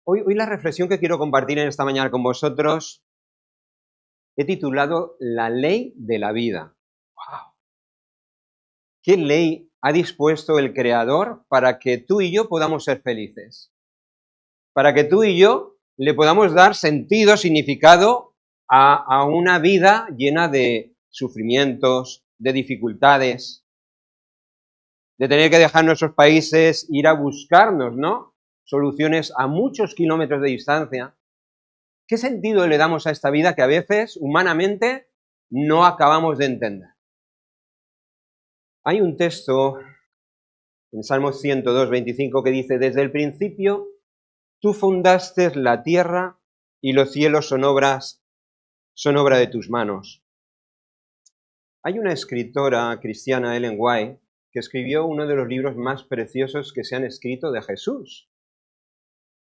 Hoy la reflexión que quiero compartir en esta mañana con vosotros he titulado La ley de la vida. ¡Wow! ¿Qué ley ha dispuesto el Creador para que tú y yo podamos ser felices? Para que tú y yo le podamos dar sentido, significado a una vida llena de sufrimientos, de dificultades, de tener que dejar nuestros países, ir a buscarnos, ¿no? Soluciones a muchos kilómetros de distancia. ¿Qué sentido le damos a esta vida que a veces, humanamente, no acabamos de entender? Hay un texto en Salmos 102, 25 que dice: desde el principio tú fundaste la tierra y los cielos son obra de tus manos. Hay una escritora cristiana, Ellen White, que escribió uno de los libros más preciosos que se han escrito de Jesús.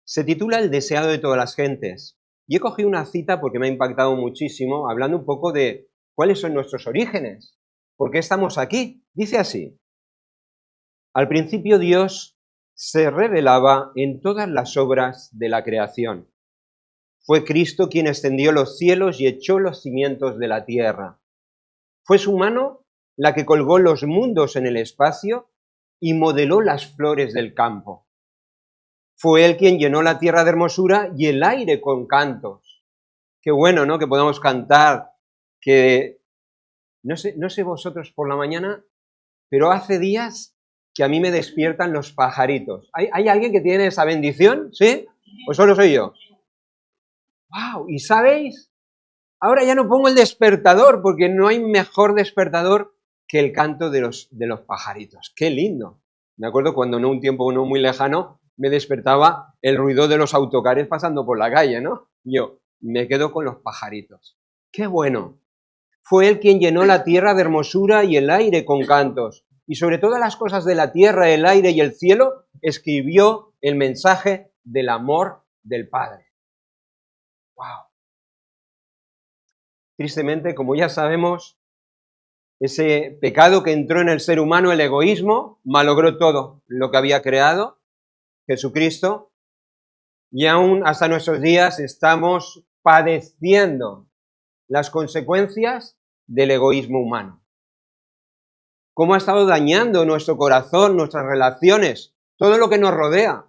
Se titula El deseado de todas las gentes. Y he cogido una cita porque me ha impactado muchísimo, hablando un poco de cuáles son nuestros orígenes, por qué estamos aquí. Dice así: al principio Dios se revelaba en todas las obras de la creación. Fue Cristo quien extendió los cielos y echó los cimientos de la tierra. Fue su mano la que colgó los mundos en el espacio y modeló las flores del campo. Fue Él quien llenó la tierra de hermosura y el aire con cantos. Qué bueno, ¿no? Que podamos cantar, que no sé vosotros por la mañana, pero hace días que a mí me despiertan los pajaritos. ¿Hay alguien que tiene esa bendición? ¿Sí? ¿O solo soy yo? ¡Wow! ¿Y sabéis? Ahora ya no pongo el despertador, porque no hay mejor despertador que el canto de los pajaritos. ¡Qué lindo! Me acuerdo cuando en un tiempo no muy lejano me despertaba el ruido de los autocares pasando por la calle, ¿no? Yo me quedo con los pajaritos. ¡Qué bueno! Fue Él quien llenó la tierra de hermosura y el aire con cantos. Y sobre todas las cosas de la tierra, el aire y el cielo, escribió el mensaje del amor del Padre. ¡Wow! Tristemente, como ya sabemos, ese pecado que entró en el ser humano, el egoísmo, malogró todo lo que había creado Jesucristo, y aún hasta nuestros días estamos padeciendo las consecuencias del egoísmo humano. Cómo ha estado dañando nuestro corazón, nuestras relaciones, todo lo que nos rodea.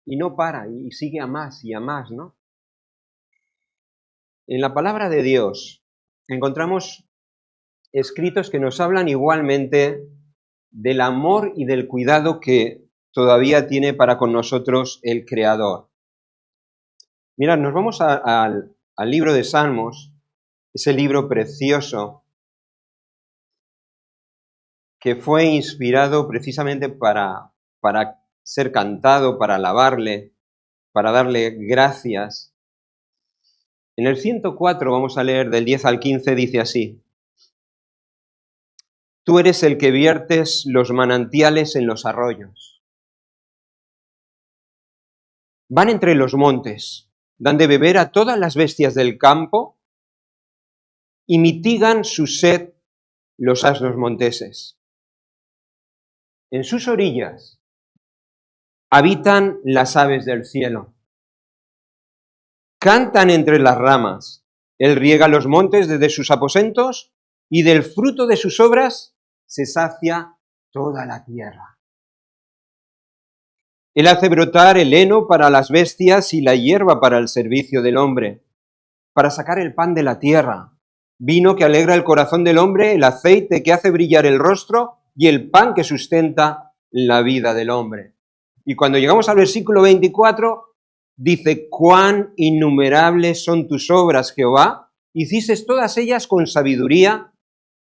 Y no para, y sigue a más y a más, ¿no? En la palabra de Dios encontramos escritos que nos hablan igualmente del amor y del cuidado que todavía tiene para con nosotros el Creador. Mirad, nos vamos al libro de Salmos, ese libro precioso que fue inspirado precisamente para ser cantado, para alabarle, para darle gracias. En el 104, vamos a leer del 10 al 15, dice así: tú eres el que viertes los manantiales en los arroyos. Van entre los montes, dan de beber a todas las bestias del campo y mitigan su sed los asnos monteses. En sus orillas habitan las aves del cielo. Cantan entre las ramas. Él riega los montes desde sus aposentos y del fruto de sus obras se sacia toda la tierra. Él hace brotar el heno para las bestias y la hierba para el servicio del hombre, para sacar el pan de la tierra, vino que alegra el corazón del hombre, el aceite que hace brillar el rostro y el pan que sustenta la vida del hombre. Y cuando llegamos al versículo 24, dice: cuán innumerables son tus obras, Jehová, hiciste todas ellas con sabiduría,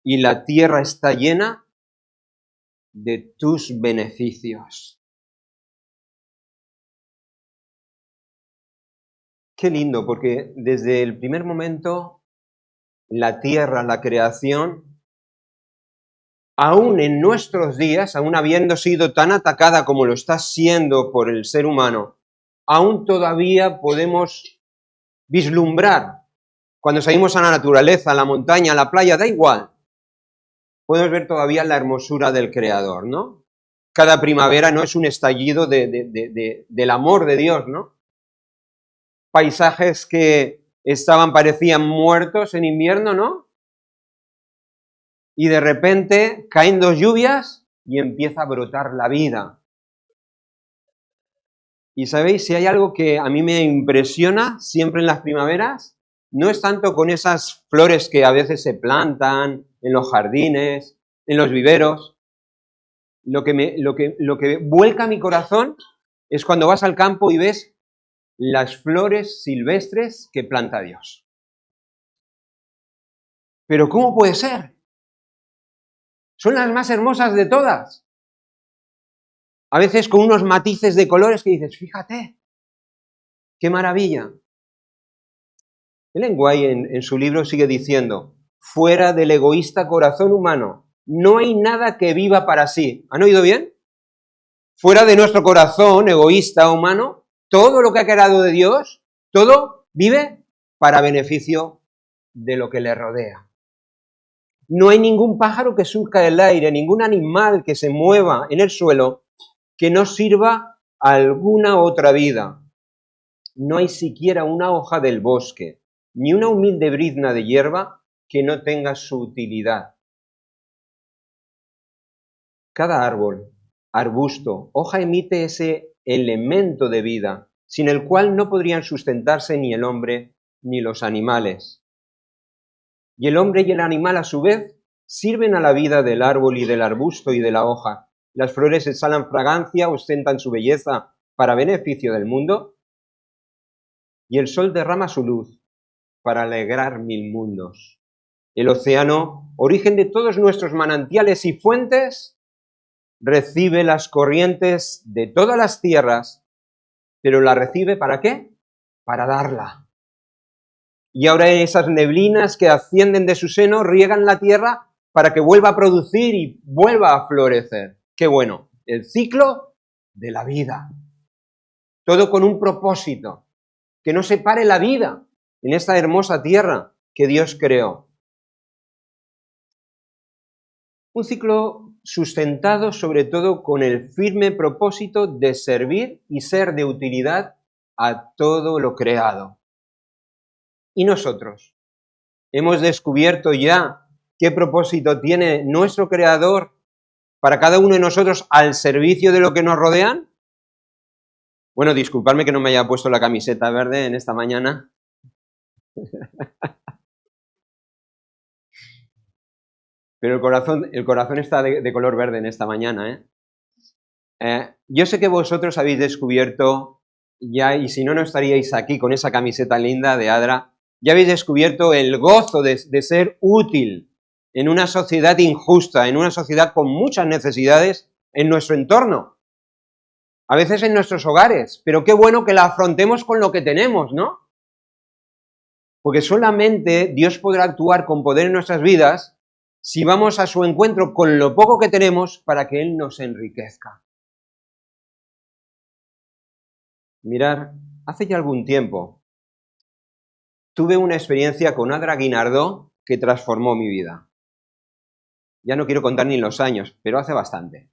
y la tierra está llena de tus beneficios. Qué lindo, porque desde el primer momento, la tierra, la creación, aún en nuestros días, aún habiendo sido tan atacada como lo está siendo por el ser humano, aún todavía podemos vislumbrar, cuando salimos a la naturaleza, a la montaña, a la playa, da igual, podemos ver todavía la hermosura del Creador, ¿no? cada primavera no es un estallido del amor de Dios, ¿no? Paisajes que parecían muertos en invierno, ¿no? Y de repente caen 2 lluvias y empieza a brotar la vida. Y sabéis, si hay algo que a mí me impresiona siempre en las primaveras, no es tanto con esas flores que a veces se plantan en los jardines, en los viveros. Lo que vuelca mi corazón es cuando vas al campo y ves las flores silvestres que planta Dios. Pero ¿cómo puede ser? Son las más hermosas de todas. A veces con unos matices de colores que dices, fíjate, qué maravilla. Ellen White en su libro sigue diciendo, fuera del egoísta corazón humano, no hay nada que viva para sí. ¿Han oído bien? Fuera de nuestro corazón egoísta humano, todo lo que ha creado de Dios, todo vive para beneficio de lo que le rodea. No hay ningún pájaro que surca el aire, ningún animal que se mueva en el suelo que no sirva a alguna otra vida. No hay siquiera una hoja del bosque, ni una humilde brizna de hierba que no tenga su utilidad. Cada árbol, arbusto, hoja emite ese elemento de vida, sin el cual no podrían sustentarse ni el hombre ni los animales. Y el hombre y el animal a su vez sirven a la vida del árbol y del arbusto y de la hoja. Las flores exhalan fragancia, ostentan su belleza para beneficio del mundo, y el sol derrama su luz para alegrar 1000 mundos. El océano, origen de todos nuestros manantiales y fuentes, recibe las corrientes de todas las tierras, pero la recibe ¿para qué? Para darla. Y ahora esas neblinas que ascienden de su seno riegan la tierra para que vuelva a producir y vuelva a florecer. ¡Qué bueno! El ciclo de la vida. Todo con un propósito. Que no se pare la vida en esta hermosa tierra que Dios creó. Un ciclo sustentado sobre todo con el firme propósito de servir y ser de utilidad a todo lo creado. ¿Y nosotros? ¿Hemos descubierto ya qué propósito tiene nuestro Creador para cada uno de nosotros al servicio de lo que nos rodean? Bueno, disculpadme que no me haya puesto la camiseta verde en esta mañana. Pero el corazón está de color verde en esta mañana, yo sé que vosotros habéis descubierto ya, y si no, no estaríais aquí con esa camiseta linda de Adra, ya habéis descubierto el gozo de ser útil en una sociedad injusta, en una sociedad con muchas necesidades en nuestro entorno. A veces en nuestros hogares, pero qué bueno que la afrontemos con lo que tenemos, ¿no? Porque solamente Dios podrá actuar con poder en nuestras vidas si vamos a su encuentro con lo poco que tenemos para que Él nos enriquezca. Mirad, hace ya algún tiempo tuve una experiencia con Adra Guinardó que transformó mi vida. Ya no quiero contar ni los años, pero hace bastante.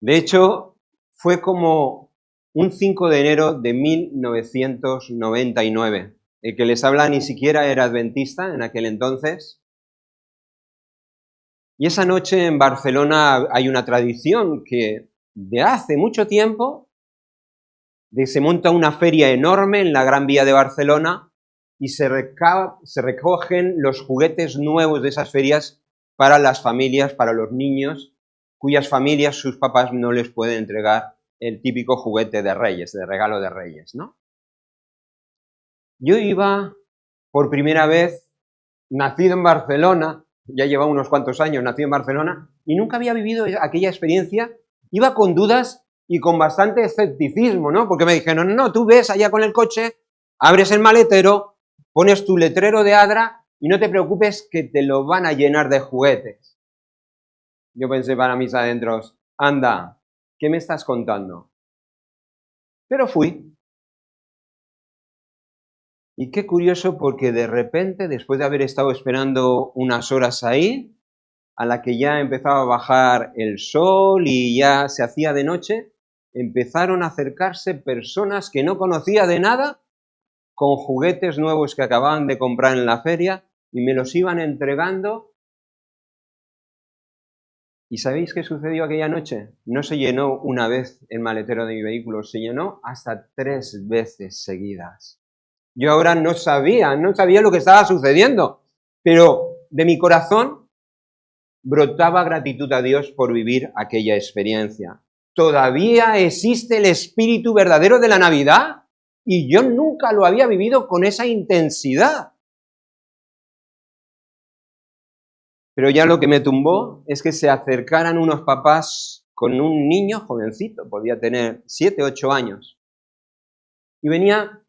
De hecho, fue como un 5 de enero de 1999. El que les habla ni siquiera era adventista en aquel entonces. Y esa noche en Barcelona hay una tradición que de hace mucho tiempo se monta una feria enorme en la Gran Vía de Barcelona y se recogen los juguetes nuevos de esas ferias para las familias, para los niños, cuyas familias sus papás no les pueden entregar el típico juguete de Reyes, de regalo de Reyes, ¿no? Yo iba por primera vez, nacido en Barcelona, ya llevaba unos cuantos años nacido en Barcelona, y nunca había vivido aquella experiencia. Iba con dudas y con bastante escepticismo, ¿no? Porque me dijeron, no, tú ves allá con el coche, abres el maletero, pones tu letrero de Adra y no te preocupes que te lo van a llenar de juguetes. Yo pensé para mis adentros, anda, ¿qué me estás contando? Pero fui. Y qué curioso porque de repente, después de haber estado esperando unas horas ahí, a la que ya empezaba a bajar el sol y ya se hacía de noche, empezaron a acercarse personas que no conocía de nada, con juguetes nuevos que acababan de comprar en la feria y me los iban entregando. ¿Y sabéis qué sucedió aquella noche? No se llenó una vez el maletero de mi vehículo, se llenó hasta 3 veces seguidas. Yo ahora no sabía lo que estaba sucediendo, pero de mi corazón brotaba gratitud a Dios por vivir aquella experiencia. ¿Todavía existe el espíritu verdadero de la Navidad? Y yo nunca lo había vivido con esa intensidad. Pero ya lo que me tumbó es que se acercaran unos papás con un niño jovencito, podía tener 7, 8 años, y venía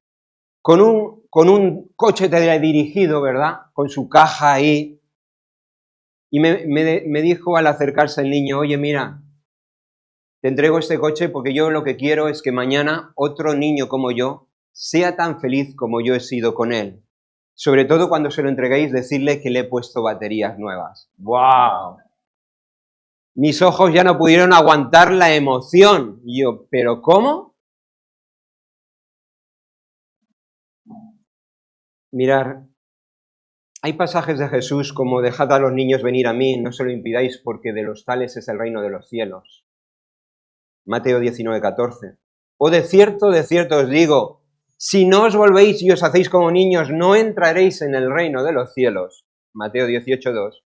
con un coche teledirigido, ¿verdad? Con su caja ahí. Y me dijo al acercarse el niño, oye, mira, te entrego este coche porque yo lo que quiero es que mañana otro niño como yo sea tan feliz como yo he sido con él. Sobre todo cuando se lo entreguéis, decirle que le he puesto baterías nuevas. ¡Wow! Mis ojos ya no pudieron aguantar la emoción. Y yo, ¿pero cómo? Mirar, hay pasajes de Jesús como dejad a los niños venir a mí, no se lo impidáis porque de los tales es el reino de los cielos. Mateo 19:14. O de cierto os digo, si no os volvéis y os hacéis como niños, no entraréis en el reino de los cielos. Mateo 18:2.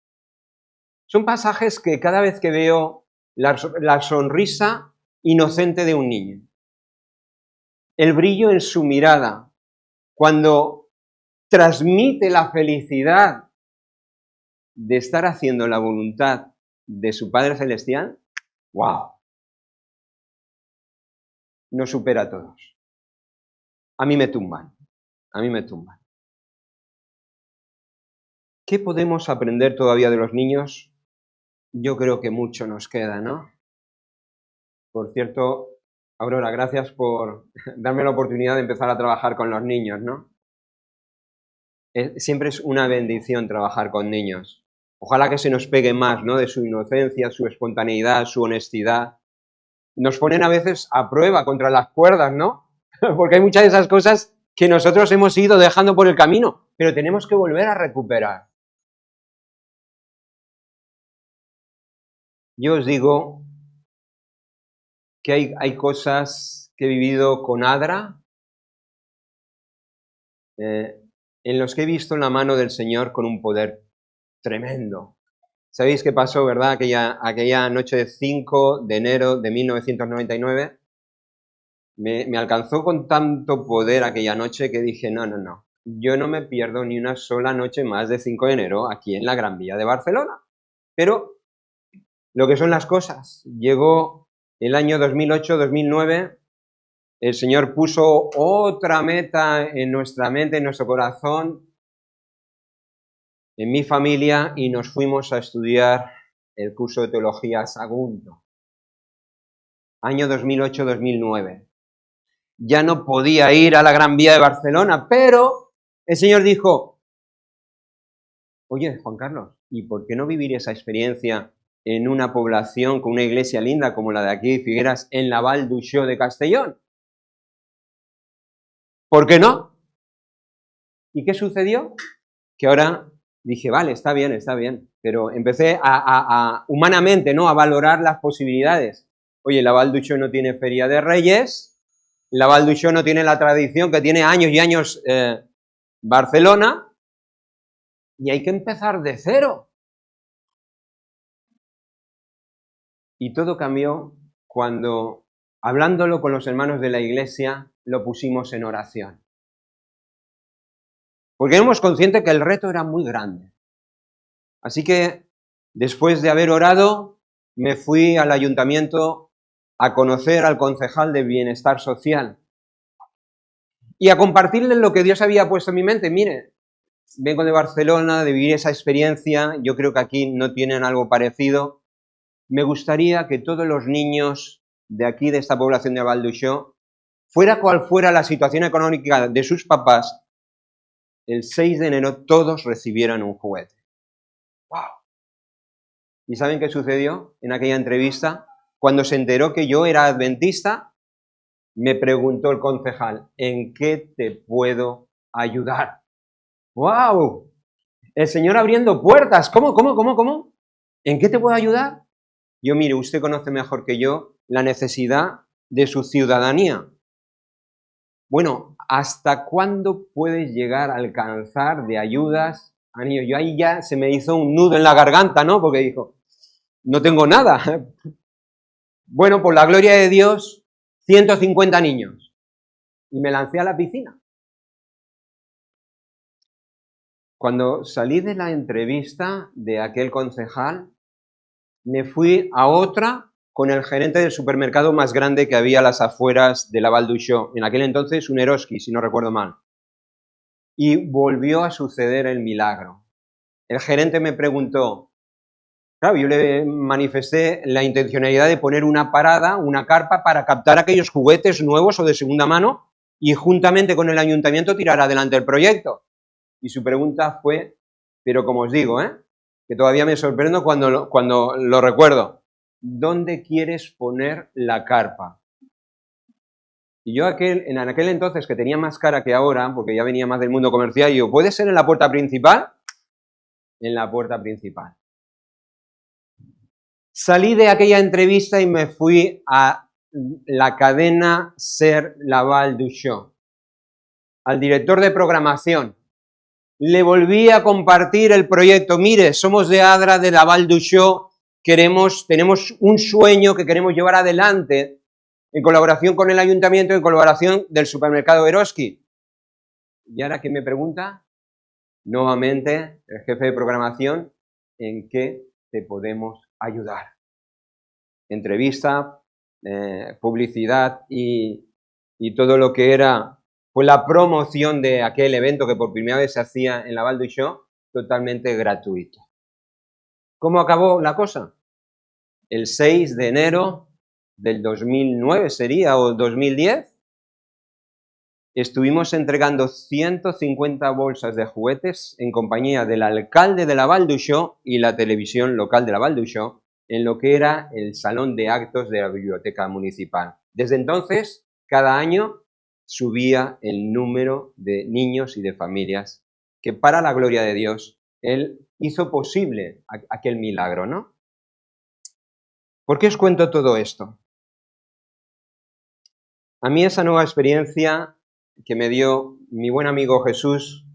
Son pasajes que cada vez que veo la sonrisa inocente de un niño, el brillo en su mirada, cuando transmite la felicidad de estar haciendo la voluntad de su Padre Celestial, ¡wow! Nos supera a todos. A mí me tumban. ¿Qué podemos aprender todavía de los niños? Yo creo que mucho nos queda, ¿no? Por cierto, Aurora, gracias por darme la oportunidad de empezar a trabajar con los niños, ¿no? Siempre es una bendición trabajar con niños. Ojalá que se nos pegue más, ¿no? De su inocencia, su espontaneidad, su honestidad. Nos ponen a veces a prueba contra las cuerdas, ¿no? Porque hay muchas de esas cosas que nosotros hemos ido dejando por el camino, pero tenemos que volver a recuperar. Yo os digo que hay cosas que he vivido con Adra, en los que he visto la mano del Señor con un poder tremendo. ¿Sabéis qué pasó, verdad? Aquella noche de 5 de enero de 1999, me alcanzó con tanto poder aquella noche que dije, no, yo no me pierdo ni una sola noche más de 5 de enero aquí en la Gran Vía de Barcelona. Pero lo que son las cosas, llegó el año 2008-2009, el Señor puso otra meta en nuestra mente, en nuestro corazón, en mi familia, y nos fuimos a estudiar el curso de teología a Sagunto. Año 2008-2009. Ya no podía ir a la Gran Vía de Barcelona, pero el Señor dijo, oye, Juan Carlos, ¿y por qué no vivir esa experiencia en una población con una iglesia linda como la de aquí, Figueras, en la Val d'Uixó de Castellón? ¿Por qué no? ¿Y qué sucedió? Que ahora dije, vale, está bien, pero empecé humanamente, ¿no?, a valorar las posibilidades. Oye, la Val d'Uixó no tiene Feria de Reyes, la Val d'Uixó no tiene la tradición que tiene años y años Barcelona, y hay que empezar de cero. Y todo cambió cuando, hablándolo con los hermanos de la iglesia, lo pusimos en oración. Porque éramos conscientes que el reto era muy grande. Así que, después de haber orado, me fui al ayuntamiento a conocer al concejal de Bienestar Social y a compartirle lo que Dios había puesto en mi mente. Mire, vengo de Barcelona, de vivir esa experiencia, yo creo que aquí no tienen algo parecido. Me gustaría que todos los niños de aquí, de esta población de Val d'Uixó, fuera cual fuera la situación económica de sus papás, el 6 de enero todos recibieran un juguete. ¡Wow! ¿Y saben qué sucedió en aquella entrevista? Cuando se enteró que yo era adventista, me preguntó el concejal, ¿en qué te puedo ayudar? ¡Wow! El Señor abriendo puertas. ¿Cómo? ¿En qué te puedo ayudar? Yo, mire, usted conoce mejor que yo la necesidad de su ciudadanía. Bueno, ¿hasta cuándo puedes llegar a alcanzar de ayudas a niños? Yo ahí ya se me hizo un nudo en la garganta, ¿no? Porque dijo, no tengo nada. Bueno, por la gloria de Dios, 150 niños. Y me lancé a la piscina. Cuando salí de la entrevista de aquel concejal, me fui a otra con el gerente del supermercado más grande que había a las afueras de la Val d'Uixó. En aquel entonces un Eroski, si no recuerdo mal. Y volvió a suceder el milagro. El gerente me preguntó, claro, yo le manifesté la intencionalidad de poner una parada, una carpa, para captar aquellos juguetes nuevos o de segunda mano y juntamente con el ayuntamiento tirar adelante el proyecto. Y su pregunta fue, pero como os digo, que todavía me sorprendo cuando lo recuerdo, ¿dónde quieres poner la carpa? Y yo en aquel entonces, que tenía más cara que ahora, porque ya venía más del mundo comercial, y yo, ¿puede ser en la puerta principal? En la puerta principal. Salí de aquella entrevista y me fui a la cadena Ser la Val d'Uixó, al director de programación. Le volví a compartir el proyecto. Mire, somos de Adra, de la Val d'Uixó, tenemos un sueño que queremos llevar adelante en colaboración con el ayuntamiento, en colaboración del supermercado Eroski. ¿Y ahora qué me pregunta? Nuevamente, el jefe de programación, ¿en qué te podemos ayudar? Entrevista, publicidad y todo lo que era pues la promoción de aquel evento que por primera vez se hacía en la Val d'Uixó, totalmente gratuito. ¿Cómo acabó la cosa? El 6 de enero del 2009 sería, o 2010, estuvimos entregando 150 bolsas de juguetes en compañía del alcalde de la Val d'Uixó y la televisión local de la Val d'Uixó, en lo que era el salón de actos de la biblioteca municipal. Desde entonces, cada año subía el número de niños y de familias que, para la gloria de Dios, Él hizo posible aquel milagro, ¿no? ¿Por qué os cuento todo esto? A mí esa nueva experiencia que me dio mi buen amigo Jesús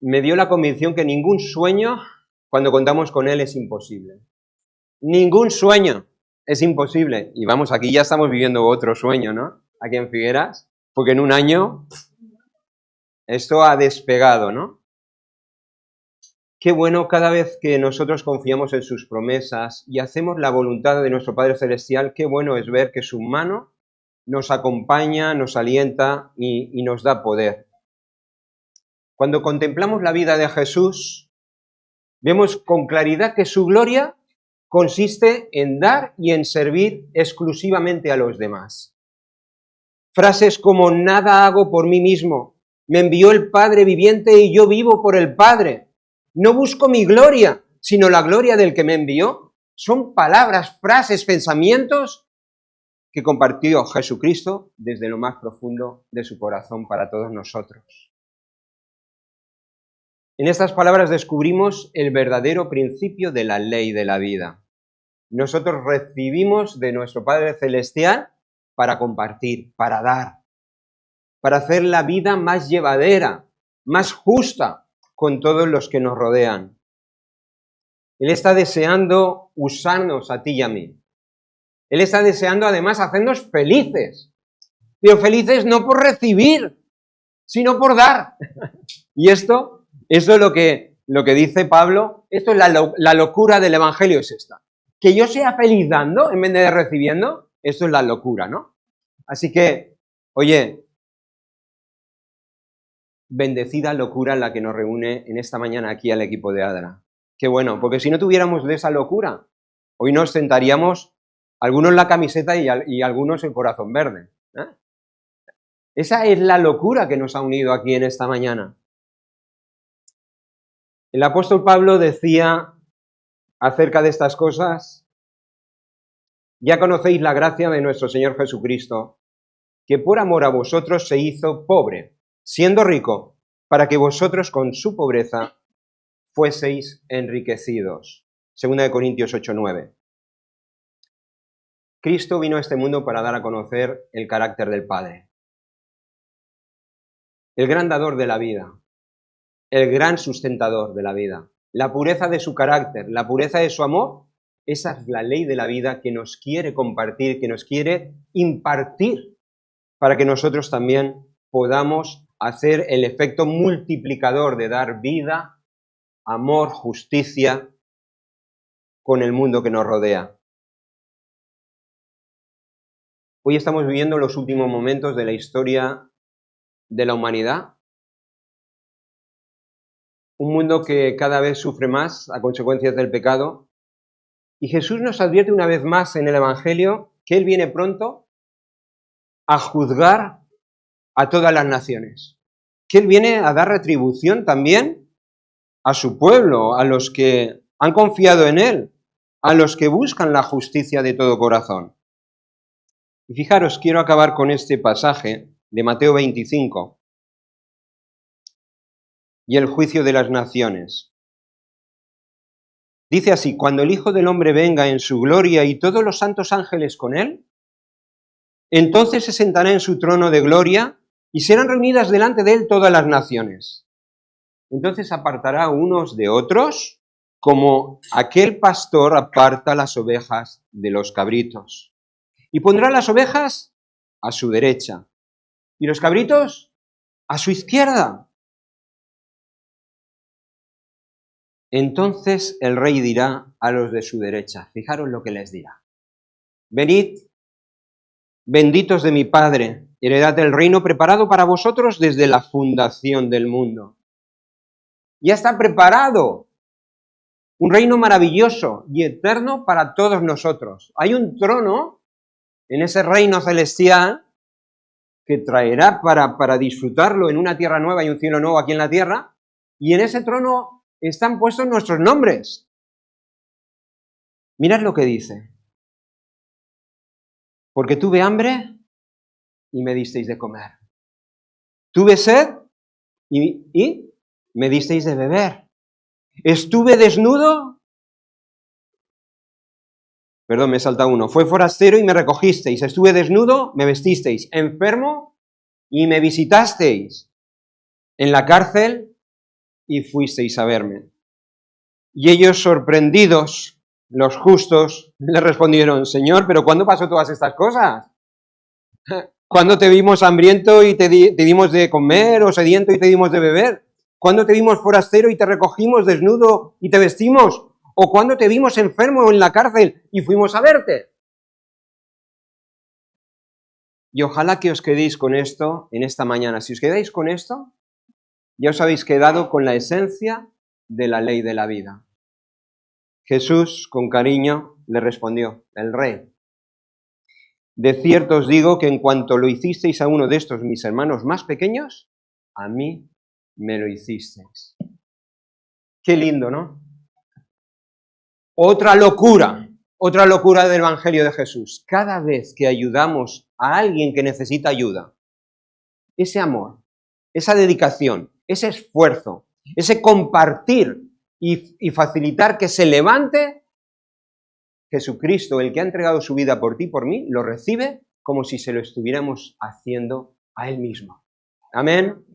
me dio la convicción que ningún sueño, cuando contamos con Él, es imposible. Ningún sueño es imposible. Y vamos, aquí ya estamos viviendo otro sueño, ¿no? Aquí en Figueras, porque en un año esto ha despegado, ¿no? Qué bueno cada vez que nosotros confiamos en sus promesas y hacemos la voluntad de nuestro Padre Celestial, qué bueno es ver que su mano nos acompaña, nos alienta y nos da poder. Cuando contemplamos la vida de Jesús, vemos con claridad que su gloria consiste en dar y en servir exclusivamente a los demás. Frases como nada hago por mí mismo, me envió el Padre viviente y yo vivo por el Padre. No busco mi gloria, sino la gloria del que me envió. Son palabras, frases, pensamientos que compartió Jesucristo desde lo más profundo de su corazón para todos nosotros. En estas palabras descubrimos el verdadero principio de la ley de la vida. Nosotros recibimos de nuestro Padre Celestial para compartir, para dar, para hacer la vida más llevadera, más justa con todos los que nos rodean. Él está deseando usarnos a ti y a mí. Él está deseando además hacernos felices, pero felices no por recibir, sino por dar. Y esto es lo que dice Pablo, esto es la locura del Evangelio, es esta. Que yo sea feliz dando en vez de recibiendo, esto es la locura, ¿no? Así que, oye, bendecida locura la que nos reúne en esta mañana aquí al equipo de Adra. Qué bueno, porque si no tuviéramos de esa locura, hoy nos sentaríamos algunos la camiseta y algunos el corazón verde. Esa es la locura que nos ha unido aquí en esta mañana. El apóstol Pablo decía acerca de estas cosas? Ya conocéis la gracia de nuestro Señor Jesucristo, que por amor a vosotros se hizo pobre, siendo rico, para que vosotros con su pobreza fueseis enriquecidos. 2 Corintios 8:9. Cristo vino a este mundo para dar a conocer el carácter del Padre, el gran dador de la vida, el gran sustentador de la vida, la pureza de su carácter, la pureza de su amor. Esa es la ley de la vida que nos quiere compartir, que nos quiere impartir, para que nosotros también podamos hacer el efecto multiplicador de dar vida, amor, justicia con el mundo que nos rodea. Hoy estamos viviendo los últimos momentos de la historia de la humanidad. Un mundo que cada vez sufre más a consecuencias del pecado. Y Jesús nos advierte una vez más en el Evangelio que Él viene pronto a juzgar a todas las naciones. Que Él viene a dar retribución también a su pueblo, a los que han confiado en Él, a los que buscan la justicia de todo corazón. Y fijaros, quiero acabar con este pasaje de Mateo 25 y el juicio de las naciones. Dice así: cuando el Hijo del Hombre venga en su gloria y todos los santos ángeles con Él, entonces se sentará en su trono de gloria y serán reunidas delante de Él todas las naciones. Entonces apartará unos de otros, como aquel pastor aparta las ovejas de los cabritos. Y pondrá las ovejas a su derecha y los cabritos a su izquierda. Entonces el rey dirá a los de su derecha, fijaros lo que les dirá: venid, benditos de mi Padre, heredad del reino preparado para vosotros desde la fundación del mundo. Ya está preparado un reino maravilloso y eterno para todos nosotros. Hay un trono en ese reino celestial que traerá para disfrutarlo en una tierra nueva y un cielo nuevo aquí en la tierra, y en ese trono están puestos nuestros nombres. Mirad lo que dice: porque tuve hambre y me disteis de comer. Tuve sed y me disteis de beber. Estuve desnudo. Perdón, me he saltado uno. Fue forastero y me recogisteis. Estuve desnudo, me vestisteis. Enfermo y me visitasteis. En la cárcel y fuisteis a verme. Y ellos, sorprendidos, los justos, le respondieron: Señor, ¿pero cuándo pasó todas estas cosas? ¿Cuándo te vimos hambriento y te dimos de comer, o sediento y te dimos de beber? ¿Cuándo te vimos forastero y te recogimos, desnudo y te vestimos? ¿O cuándo te vimos enfermo en la cárcel y fuimos a verte? Y ojalá que os quedéis con esto en esta mañana. Si os quedáis con esto, ya os habéis quedado con la esencia de la ley de la vida. Jesús, con cariño, le respondió, el rey: de cierto os digo que en cuanto lo hicisteis a uno de estos mis hermanos más pequeños, a mí me lo hicisteis. Qué lindo, ¿no? Otra locura del Evangelio de Jesús. Cada vez que ayudamos a alguien que necesita ayuda, ese amor, esa dedicación, ese esfuerzo, ese compartir y facilitar que se levante, Jesucristo, el que ha entregado su vida por ti y por mí, lo recibe como si se lo estuviéramos haciendo a Él mismo. Amén.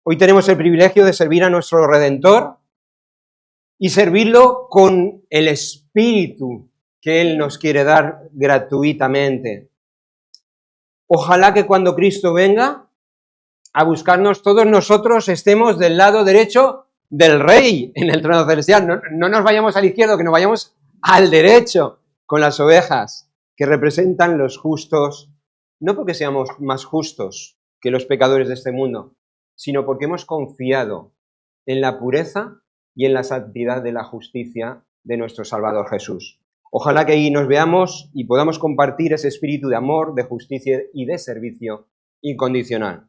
Hoy tenemos el privilegio de servir a nuestro Redentor y servirlo con el Espíritu que Él nos quiere dar gratuitamente. Ojalá que cuando Cristo venga a buscarnos, todos nosotros estemos del lado derecho del Rey en el trono celestial. No nos vayamos al izquierdo, que nos vayamos al derecho con las ovejas que representan los justos, no porque seamos más justos que los pecadores de este mundo, sino porque hemos confiado en la pureza y en la santidad de la justicia de nuestro Salvador Jesús. Ojalá que ahí nos veamos y podamos compartir ese espíritu de amor, de justicia y de servicio incondicional.